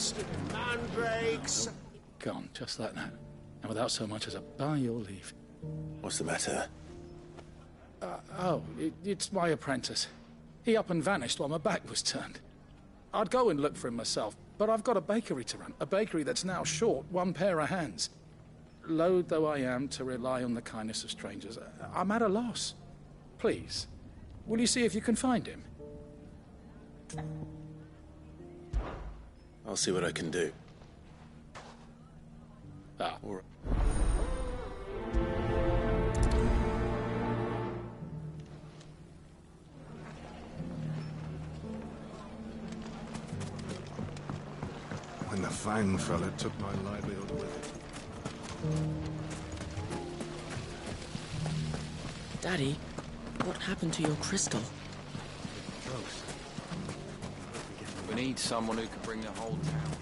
bastard mandrakes. Gone, just like that. And without so much as a by your leave. What's the matter? It's my apprentice. He up and vanished while my back was turned. I'd go and look for him myself, but I've got a bakery to run. A bakery that's now short one pair of hands. Loath though I am to rely on the kindness of strangers, I'm at a loss. Please, will you see if you can find him? I'll see what I can do. Ah. All right. When the Fang fell, it took my livelihood with it. Daddy, what happened to your crystal? Close. We need someone who can bring the whole town.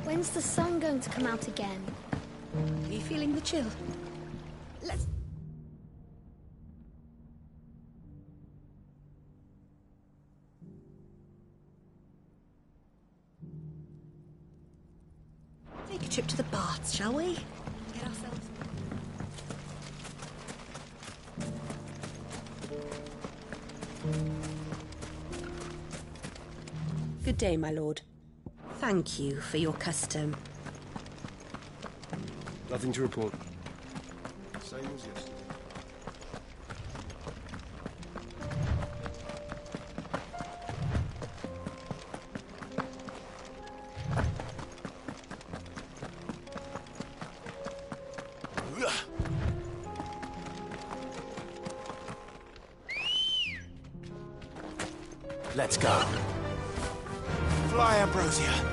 When's the sun going to come out again? Are you feeling the chill? Let's... take a trip to the baths, shall we? Get ourselves... Good day, my lord. Thank you for your custom. Nothing to report. Same as yesterday. Let's go. Fly, Ambrosia.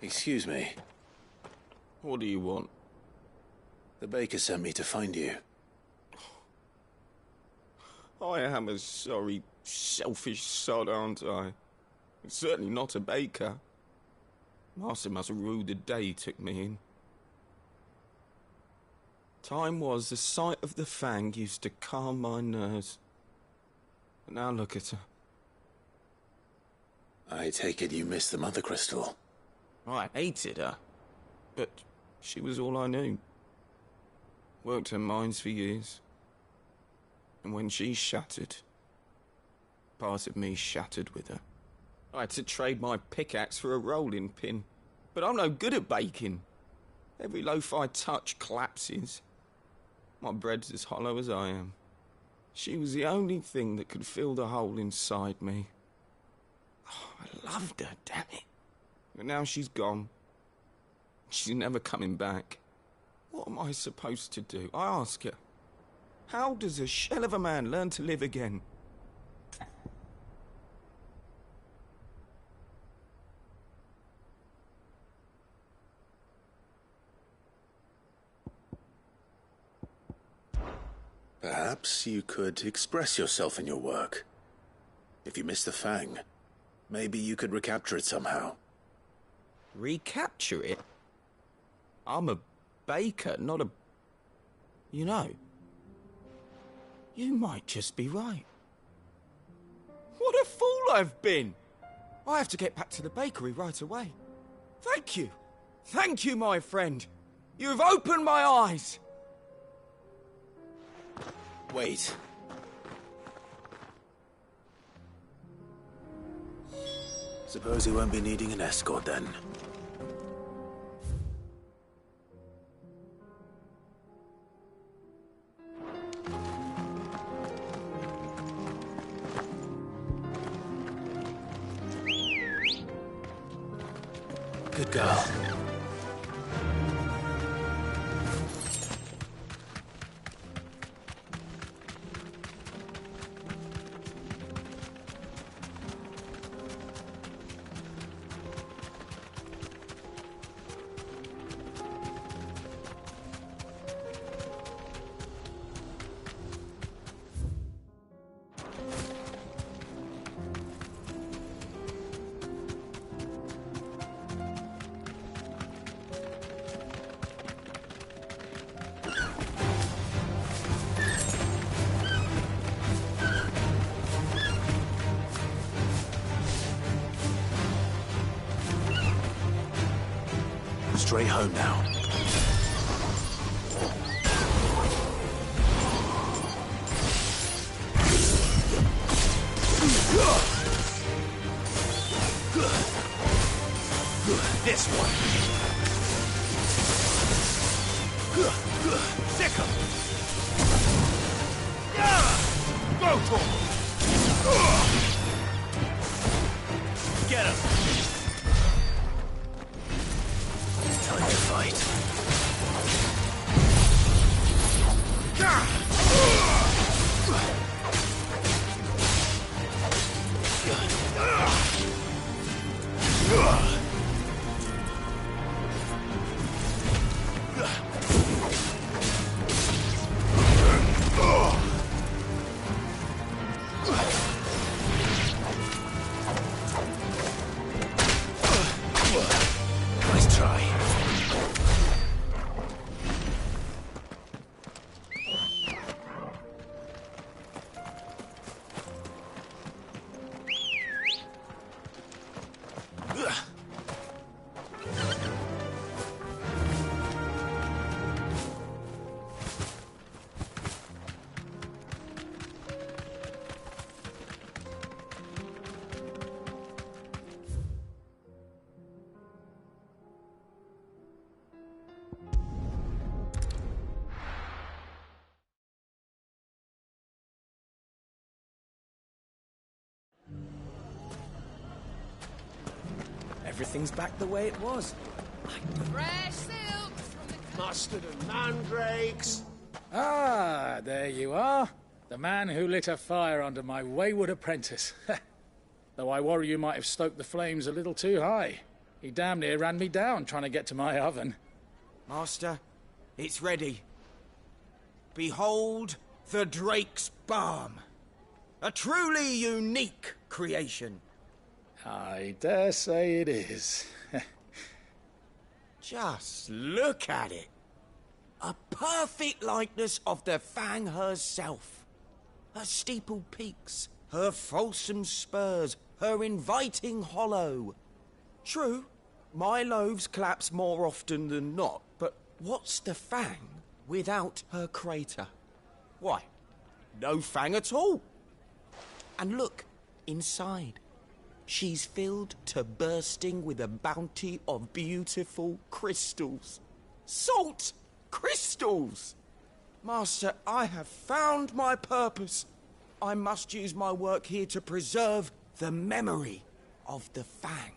Excuse me. What do you want? The baker sent me to find you. I am as sorry Selfish sod, aren't I? Certainly not a baker. Master must have ruled the day he took me in. Time was the sight of the fang used to calm my nerves. But now look at her. I take it you missed the Mother Crystal. I hated her, but she was all I knew. Worked her mines for years. And when she shattered, part of me shattered with her. I had to trade my pickaxe for a rolling pin, but I'm no good at baking. Every loaf I touch collapses. My bread's as hollow as I am. She was the only thing that could fill the hole inside me. Oh, I loved her, damn it. But now she's gone. She's never coming back. What am I supposed to do? I ask her. How does a shell of a man learn to live again? Perhaps you could express yourself in your work. If you miss the fang, maybe you could recapture it somehow. Recapture it? I'm a baker, not a... You know, you might just be right. What a fool I've been! I have to get back to the bakery right away. Thank you. Thank you, my friend. You've opened my eyes. Wait. Suppose he won't be needing an escort then. Good girl. Straight home now. This one. Sick 'em. Go for him. Get him. Time to fight. Nice try. Everything's back the way it was. Fresh silks from the... Mustard and mandrakes. Ah, there you are. The man who lit a fire under my wayward apprentice. Though I worry you might have stoked the flames a little too high. He damn near ran me down trying to get to my oven. Master, it's ready. Behold the Drake's balm. A truly unique creation. I dare say it is. Just look at it. A perfect likeness of the Fang herself. Her steeple peaks, her fulsome spurs, her inviting hollow. True, my loaves collapse more often than not, but what's the Fang without her crater? Why, no Fang at all. And look, inside. She's filled to bursting with a bounty of beautiful crystals. Salt crystals! Master, I have found my purpose. I must use my work here to preserve the memory of the Fang.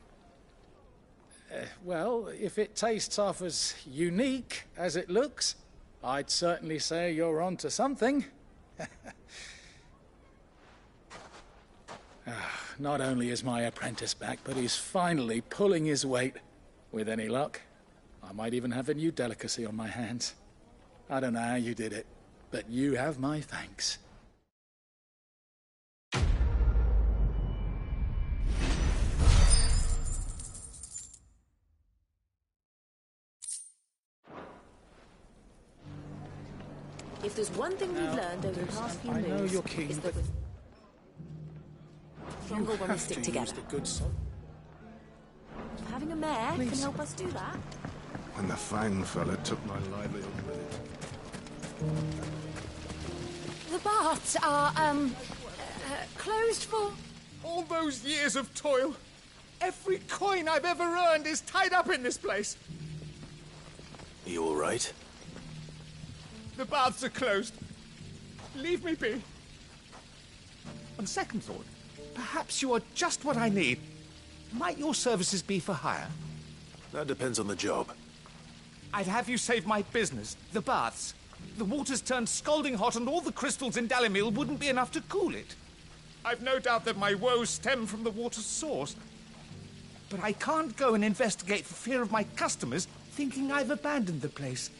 Well, if it tastes half as unique as it looks, I'd certainly say you're onto something. Not only is my apprentice back, but he's finally pulling his weight. With any luck, I might even have a new delicacy on my hands. I don't know how you did it, but you have my thanks. If there's one thing we've learned over the past few moves, know you're keen, it's that but we're stronger when we stick together. Having a mare can help us do that. When the Fang fella took my livelihood with it. The baths are, closed for... All those years of toil. Every coin I've ever earned is tied up in this place. Are you all right? The baths are closed. Leave me be. On second thought, perhaps you are just what I need. Might your services be for hire? That depends on the job. I'd have you save my business, the baths. The water's turned scalding hot and all the crystals in Dalimil wouldn't be enough to cool it. I've no doubt that my woes stem from the water's source. But I can't go and investigate for fear of my customers thinking I've abandoned the place.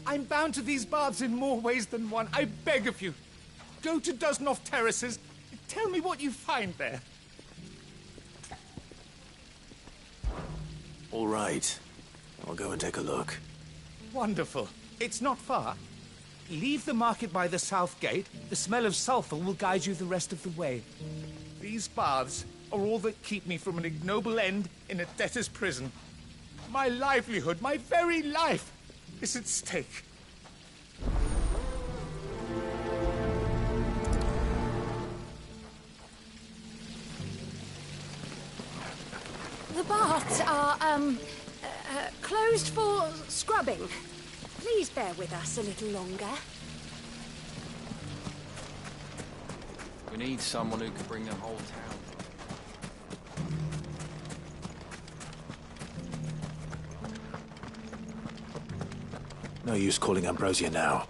I'm bound to these baths in more ways than one. I beg of you. Go to Dusnoff Terraces. Tell me what you find there. All right. I'll go and take a look. Wonderful. It's not far. Leave the market by the south gate. The smell of sulfur will guide you the rest of the way. These baths are all that keep me from an ignoble end in a debtor's prison. My livelihood, my very life, is at stake. The baths are, closed for scrubbing. Please bear with us a little longer. We need someone who can bring the whole town. No use calling Ambrosia now.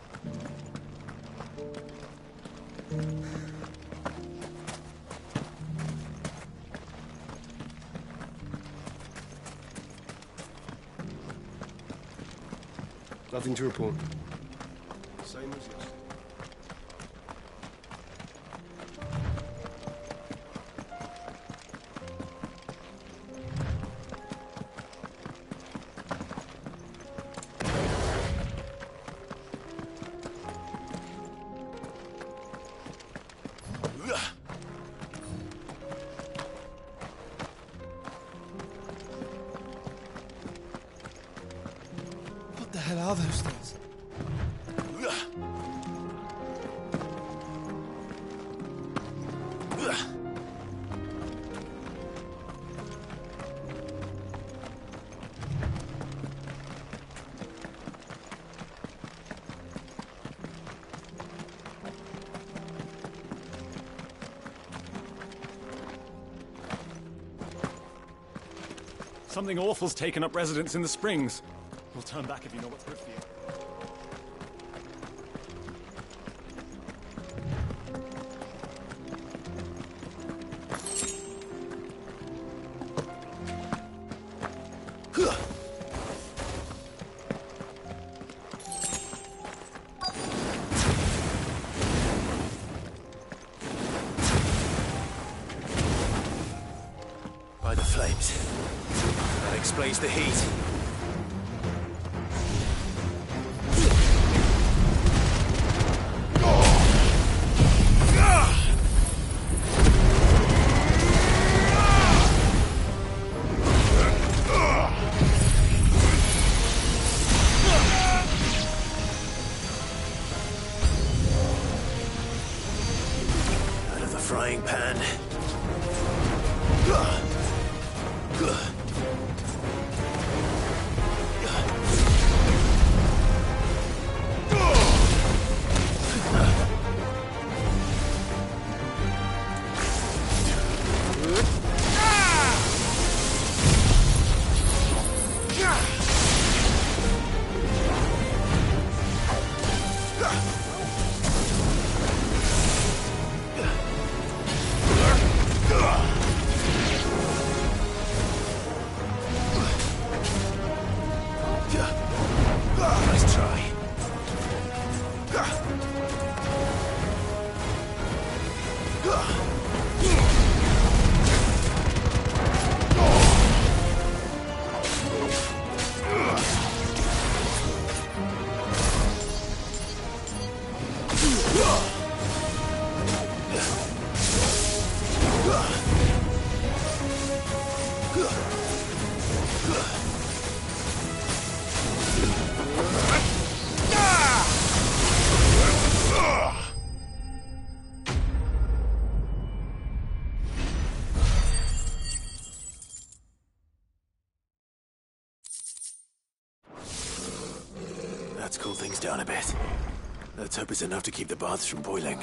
Nothing to report. Same as yesterday. What the hell are those things? Something awful's taken up residence in the springs. We'll turn back if you know what's good for you. flames. That explains the heat. Out of the frying pan. Nice try. That's cooled things down a bit. Let's hope it's enough to keep the baths from boiling.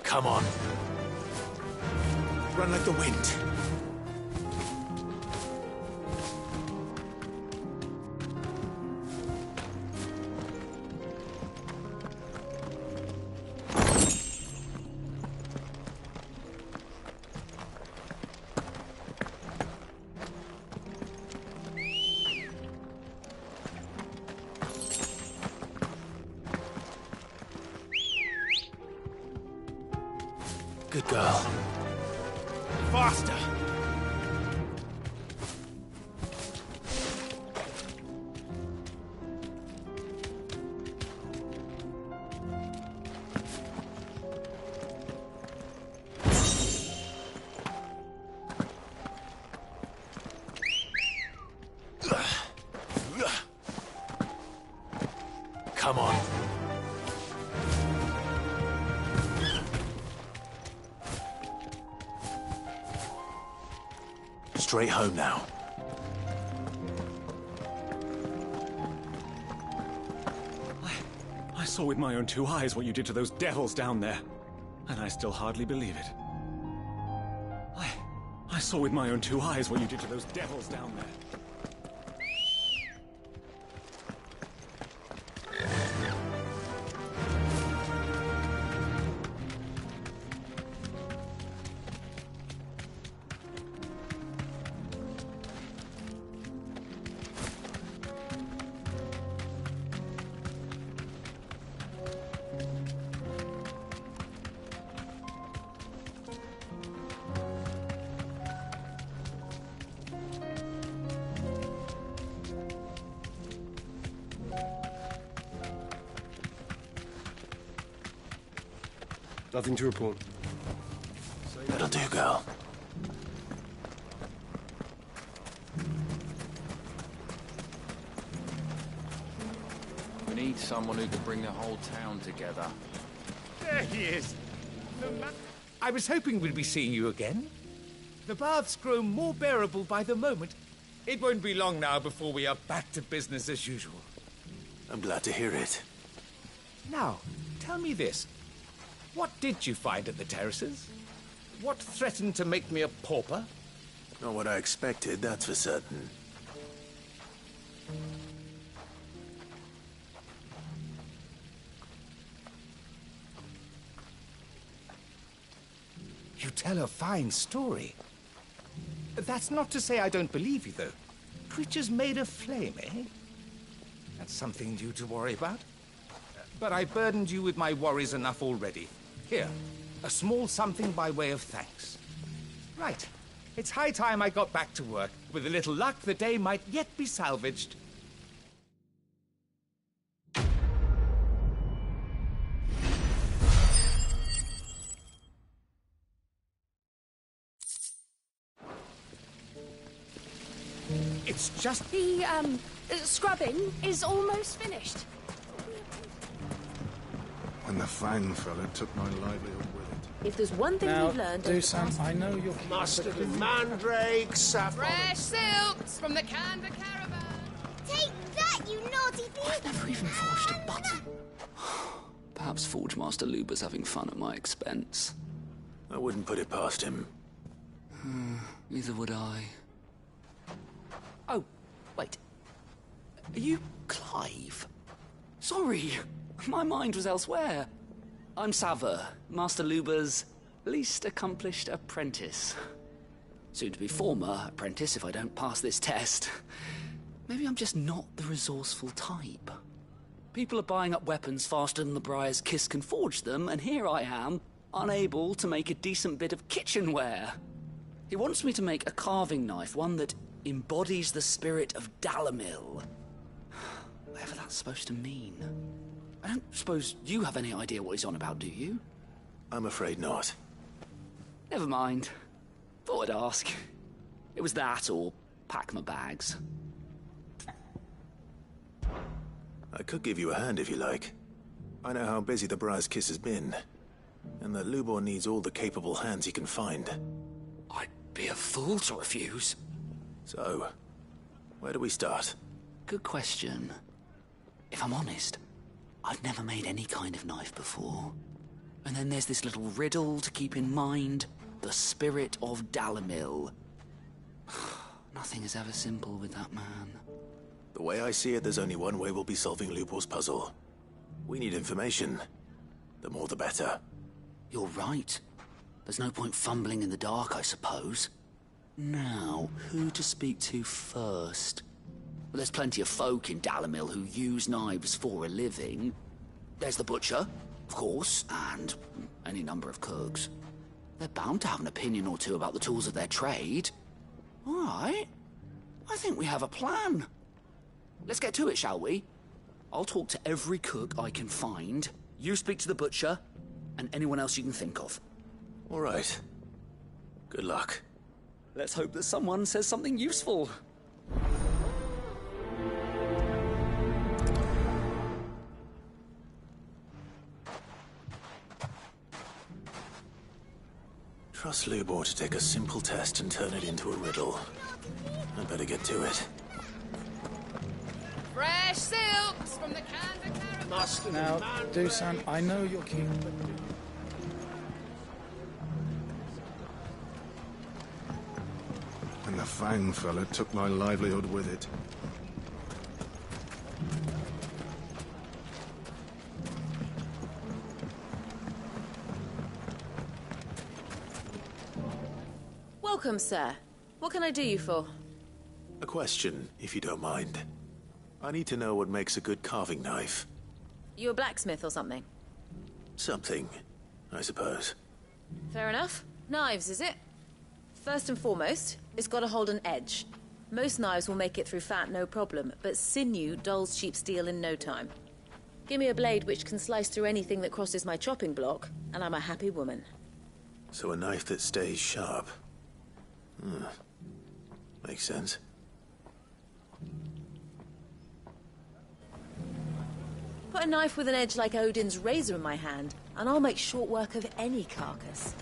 Come on. Run like the wind. Good girl. Faster! Come on. Straight home now. I saw with my own two eyes what you did to those devils down there, and I still hardly believe it. I saw with my own two eyes what you did to those devils down there. Nothing to report. That'll do, girl. We need someone who can bring the whole town together. There he is. I was hoping we'd be seeing you again. The baths grow more bearable by the moment. It won't be long now before we are back to business as usual. I'm glad to hear it. Now, tell me this. What did you find at the terraces? What threatened to make me a pauper? Not what I expected, that's for certain. You tell a fine story. That's not to say I don't believe you, though. Creatures made of flame, eh? That's something new to worry about. But I burdened you with my worries enough already. Here, a small something by way of thanks. Right. It's high time I got back to work. With a little luck, the day might yet be salvaged. It's just... The, scrubbing is almost finished. When the Fang fell, it took my livelihood with it. If there's one thing we've learned... Now, Dusan, I know you're... Mustard and mandrakes, saffron... Fresh silks from the Canva caravan. Take that, you naughty thief! I've never even forged a button. Perhaps Forge Master Luber's having fun at my expense. I wouldn't put it past him. Neither would I. Oh, wait. Are you Clive? Sorry, my mind was elsewhere. I'm Saver, Master Luber's least accomplished apprentice. Soon to be former apprentice if I don't pass this test. Maybe I'm just not the resourceful type. People are buying up weapons faster than the Briar's Kiss can forge them, and here I am, unable to make a decent bit of kitchenware. He wants me to make a carving knife, one that embodies the spirit of Dalimil. Whatever that's supposed to mean. I don't suppose you have any idea what he's on about, do you? I'm afraid not. Never mind. Thought I'd ask. It was that or pack my bags. I could give you a hand if you like. I know how busy the Briar's Kiss has been, and that Lubor needs all the capable hands he can find. I'd be a fool to refuse. So, where do we start? Good question. If I'm honest, I've never made any kind of knife before. And then there's this little riddle to keep in mind. The spirit of Dalimil. Nothing is ever simple with that man. The way I see it, there's only one way we'll be solving Lubor's puzzle. We need information. The more the better. You're right. There's no point fumbling in the dark, I suppose. Now, who to speak to first? Well, there's plenty of folk in Dalimil who use knives for a living. There's the butcher, of course, and any number of cooks. They're bound to have an opinion or two about the tools of their trade. All right. I think we have a plan. Let's get to it, shall we? I'll talk to every cook I can find. You speak to the butcher, and anyone else you can think of. All right. Good luck. Let's hope that someone says something useful. Trust Lubor to take a simple test and turn it into a riddle. I'd better get to it. Fresh silks from the Canva caravan. Mustard Now, and mandrakes. Dusan, I know you're keen, but... When the Fang fell, it took my livelihood with it. Welcome, sir. What can I do you for? A question, if you don't mind. I need to know what makes a good carving knife. You a blacksmith or something? Something, I suppose. Fair enough. Knives, is it? First and foremost, it's got to hold an edge. Most knives will make it through fat, no problem, but sinew dulls cheap steel in no time. Give me a blade which can slice through anything that crosses my chopping block, and I'm a happy woman. So a knife that stays sharp. Makes sense. Put a knife with an edge like Odin's razor in my hand, and I'll make short work of any carcass.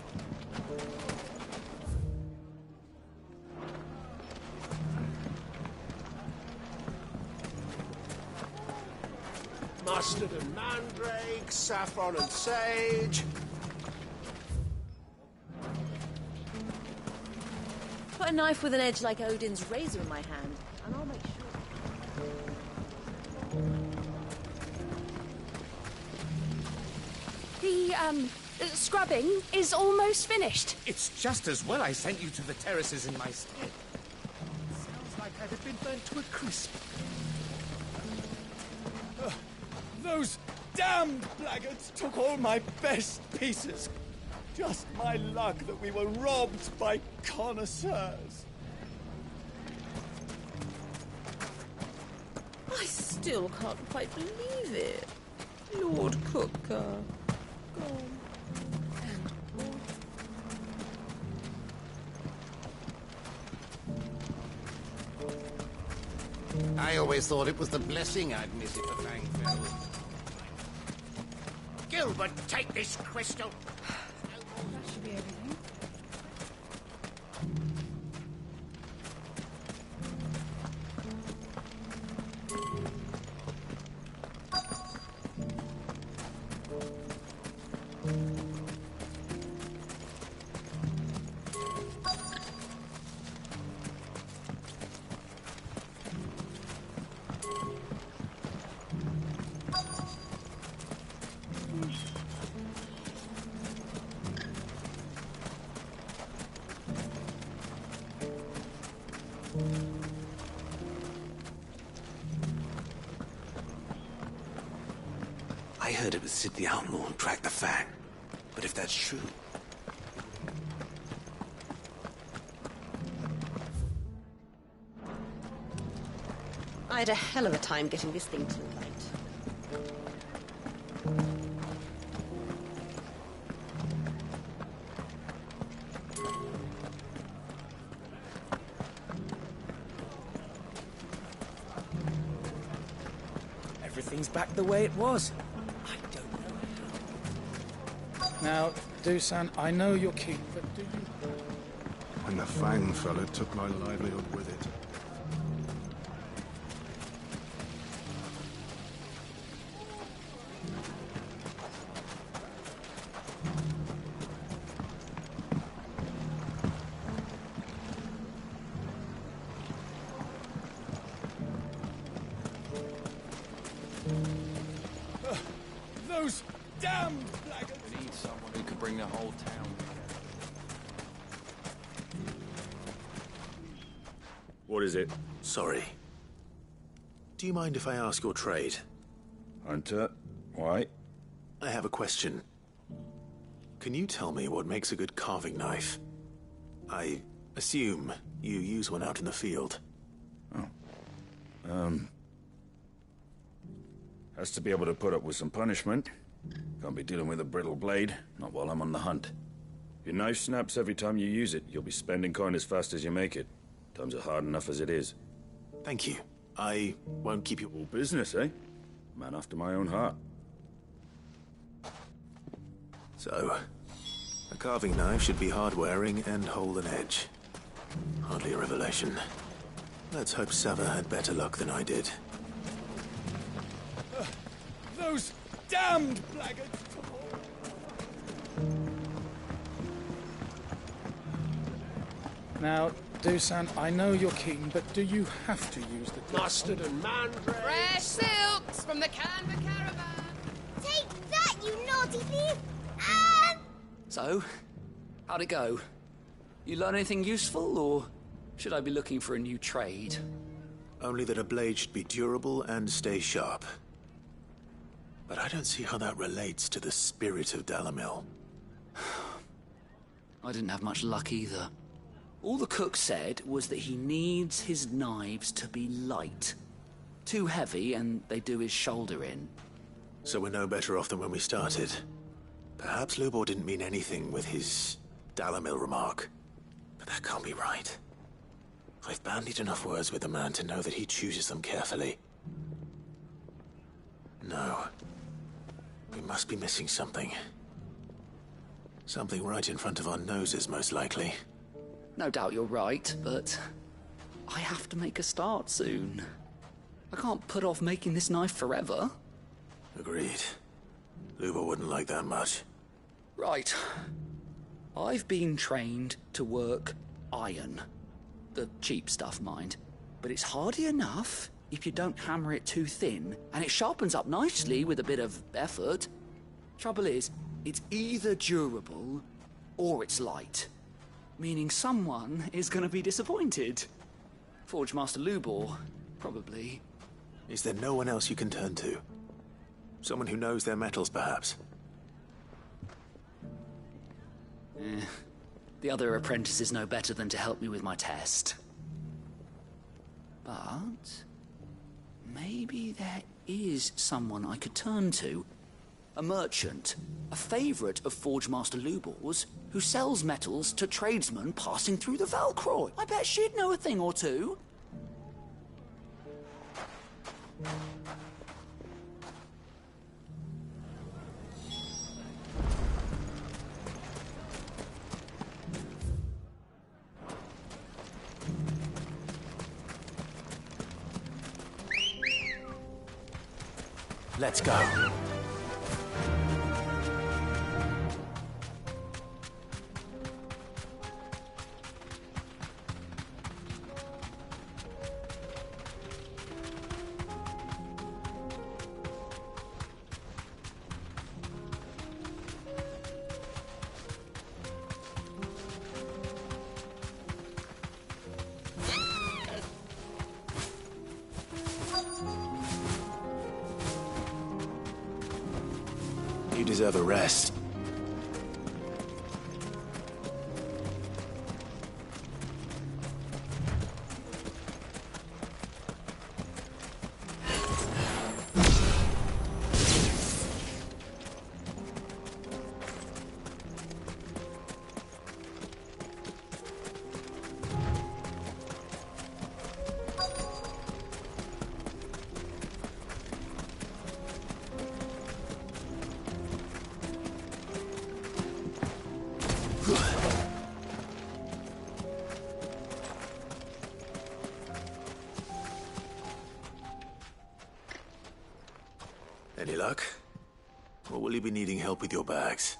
Mustard and mandrakes, saffron and sage. Put a knife with an edge like Odin's razor in my hand, and I'll make sure... The, scrubbing is almost finished. It's just as well I sent you to the terraces in my stead. Sounds like I'd have been burnt to a crisp. Those damned blackguards took all my best pieces. Just my luck that we were robbed by connoisseurs. I still can't quite believe it. Lord Cooker. Gone. And gone. I always thought it was the blessing I'd miss if the fang fell. Gilbert, take this crystal. That should be everything. I heard it was Sid the Outlaw who tracked the Fang. But if that's true... I had a hell of a time getting this thing to light. Everything's back the way it was. I don't know. Now, Dusan, I know you're keen, but do you... When the Fang fell, it took my livelihood with it. Those damned blackguards! We need someone who can bring the whole town together. What is it? Sorry. Do you mind if I ask your trade? Hunter, why? I have a question. Can you tell me what makes a good carving knife? I assume you use one out in the field. Has to be able to put up with some punishment. Can't be dealing with a brittle blade, not while I'm on the hunt. If your knife snaps every time you use it, you'll be spending coin as fast as you make it. Times are hard enough as it is. Thank you. I won't keep you... All business, eh? Man after my own heart. So, a carving knife should be hard-wearing and hold an edge. Hardly a revelation. Let's hope Sava had better luck than I did. Those damned blackguards! Now, Dusan, I know you're keen, but do you have to use the... Mustard and mandrake. Fresh silks from the Canva caravan. Take that, you naughty thief! Ah! So, how'd it go? You learn anything useful, or should I be looking for a new trade? Only that a blade should be durable and stay sharp. But I don't see how that relates to the spirit of Dalimil. I didn't have much luck either. All the cook said was that he needs his knives to be light. Too heavy and they do his shoulder in. So we're no better off than when we started. Perhaps Lubor didn't mean anything with his Dalimil remark. But that can't be right. I've bandied enough words with the man to know that he chooses them carefully. No. We must be missing something. Something right in front of our noses, most likely. No doubt you're right, but I have to make a start soon. I can't put off making this knife forever. Agreed. Lubor wouldn't like that much. Right. I've been trained to work iron. The cheap stuff, mind. But it's hardy enough if you don't hammer it too thin, and it sharpens up nicely with a bit of effort. Trouble is, it's either durable or it's light. Meaning someone is gonna be disappointed. Forge Master Lubor, probably. Is there no one else you can turn to? Someone who knows their metals, perhaps? The other apprentices know better than to help me with my test. But maybe there is someone I could turn to. A merchant, a favourite of Forge Master Lubor's, who sells metals to tradesmen passing through the Valcroy. I bet she'd know a thing or two. Let's go. You deserve a rest. Any luck? Or will you be needing help with your bags?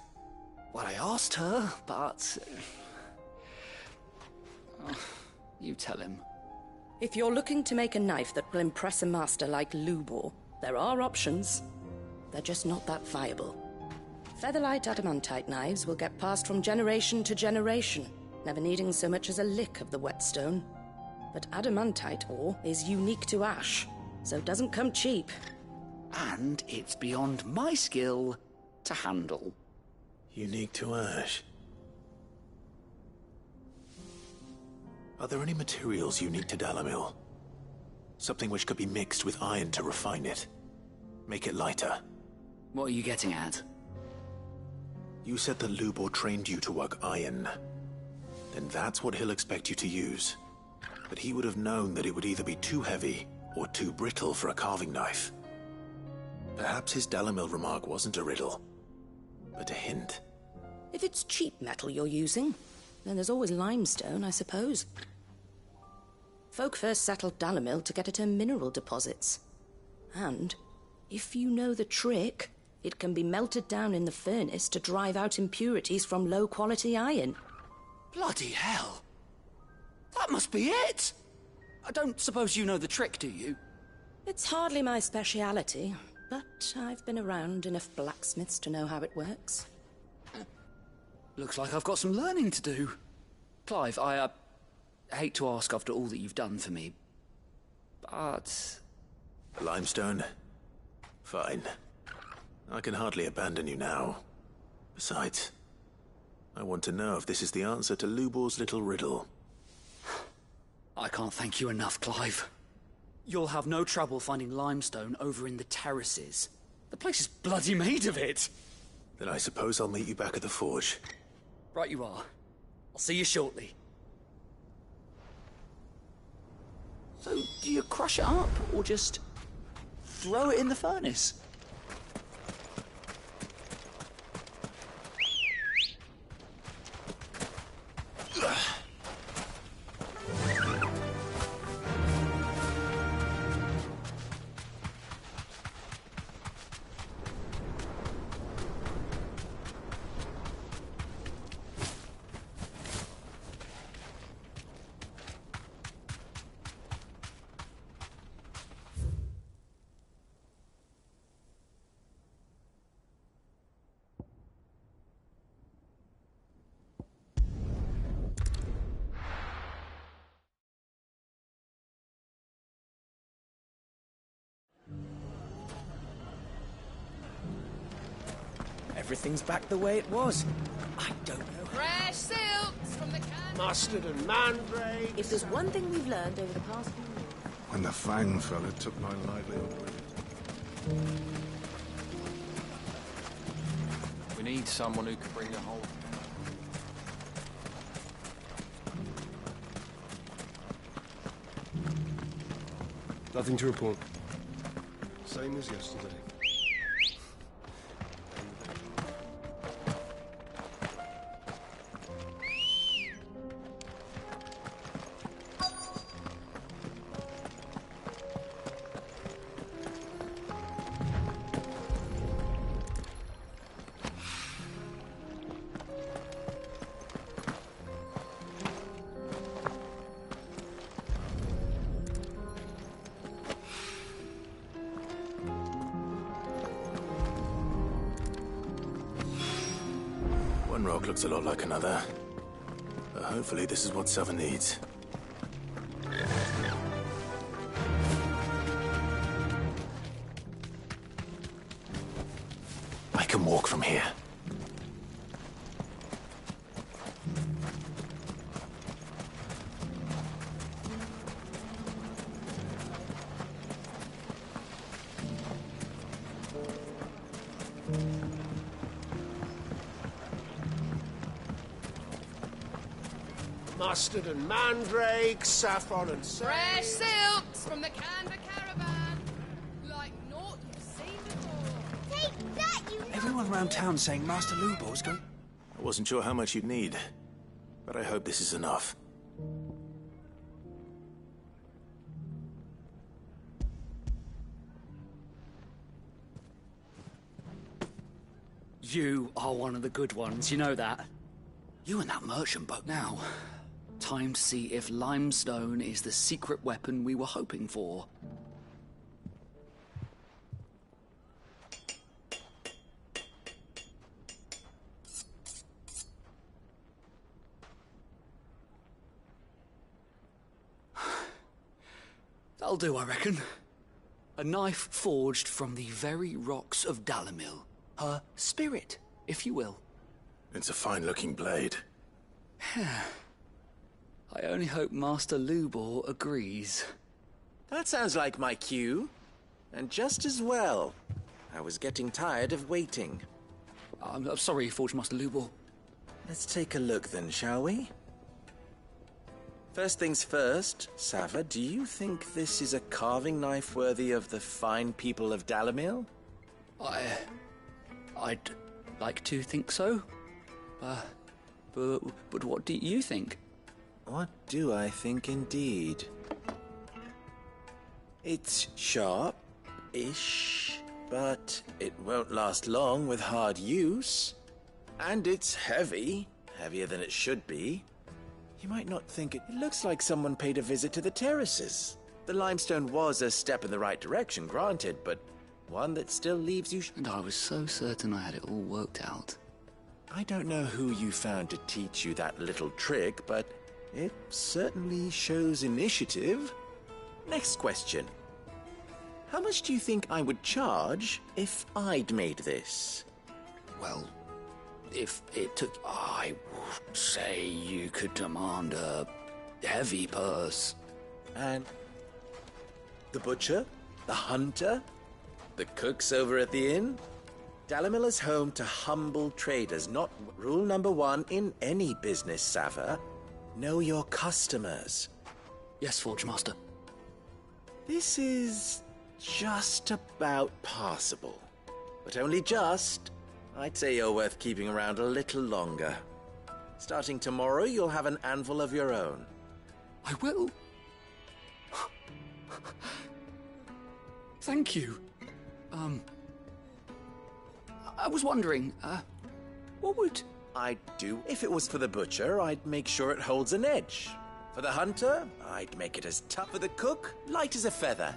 Well, I asked her, but... you tell him. If you're looking to make a knife that will impress a master like Lubor, there are options. They're just not that viable. Featherlight adamantite knives will get passed from generation to generation, never needing so much as a lick of the whetstone. But adamantite ore is unique to ash, so it doesn't come cheap. And it's beyond my skill to handle. Unique to ash. Are there any materials unique to Dalimil? Something which could be mixed with iron to refine it. Make it lighter. What are you getting at? You said that Lubor trained you to work iron. Then that's what he'll expect you to use. But he would have known that it would either be too heavy or too brittle for a carving knife. Perhaps his Dalimil remark wasn't a riddle, but a hint. If it's cheap metal you're using, then there's always limestone, I suppose. Folk first settled Dalimil to get at her mineral deposits. And, if you know the trick, it can be melted down in the furnace to drive out impurities from low-quality iron. Bloody hell! That must be it! I don't suppose you know the trick, do you? It's hardly my speciality, but I've been around enough blacksmiths to know how it works. Looks like I've got some learning to do. Clive, I hate to ask after all that you've done for me, but... Limestone? Fine. I can hardly abandon you now. Besides, I want to know if this is the answer to Lubor's little riddle. I can't thank you enough, Clive. You'll have no trouble finding limestone over in the terraces. The place is bloody made of it. Then I suppose I'll meet you back at the forge. Right you are. I'll see you shortly. So, do you crush it up, or just throw it in the furnace? everything's back the way it was. I don't know. Fresh silks from the can. Mustard and mandrake. If there's one thing we've learned over the past few years... When the Fang fell, it took my livelihood with it. We need someone who can bring the whole... Nothing to report. Same as yesterday. One rock looks a lot like another. But hopefully this is what Sava needs. I can walk from here. Mustard and mandrake, saffron and sage. Fresh silks from the Canva caravan. Like naught you've seen before. Take that, you... Everyone around town saying Master Lubor's going... I wasn't sure how much you'd need, but I hope this is enough. You are one of the good ones, you know that. You and that merchant boat now. Time to see if limestone is the secret weapon we were hoping for. That'll do, I reckon. A knife forged from the very rocks of Dalimil. Her spirit, if you will. It's a fine-looking blade. I only hope Master Lubor agrees. That sounds like my cue. And just as well. I was getting tired of waiting. I'm sorry, Forge Master Lubor. Let's take a look then, shall we? First things first, Sava, do you think this is a carving knife worthy of the fine people of Dalimil? I'd like to think so. But what do you think? What do I think indeed? It's sharp-ish, but it won't last long with hard use. And it's heavy, heavier than it should be. You might not think it looks like someone paid a visit to the terraces. The limestone was a step in the right direction, granted, but one that still leaves you... And I was so certain I had it all worked out. I don't know who you found to teach you that little trick, but it certainly shows initiative. Next question. How much do you think I would charge if I'd made this? Well, if it took... I would say you could demand a heavy purse. And the butcher? The hunter? The cooks over at the inn? Dalimil is home to humble traders, not rule number one in any business, Sava. Know your customers. Yes, Forge Master. This is just about passable. But only just. I'd say you're worth keeping around a little longer. Starting tomorrow, you'll have an anvil of your own. I will. Thank you. I was wondering, what would... I'd do. If it was for the butcher, I'd make sure it holds an edge. For the hunter, I'd make it as tough. For the cook, light as a feather.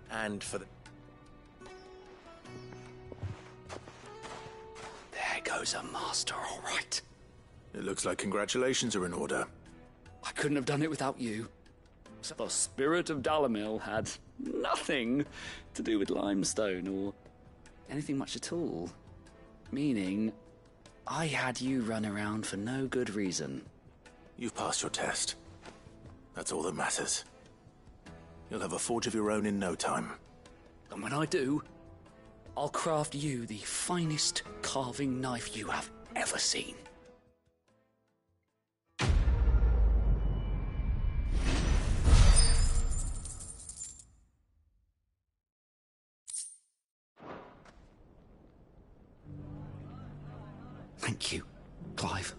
And for the... There goes a master, all right. It looks like congratulations are in order. I couldn't have done it without you. The spirit of Dalimil had nothing to do with limestone or anything much at all. Meaning, I had you run around for no good reason. You've passed your test. That's all that matters. You'll have a forge of your own in no time. And when I do, I'll craft you the finest carving knife you have ever seen. Thank you, Clive.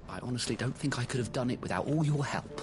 I honestly don't think I could have done it without all your help.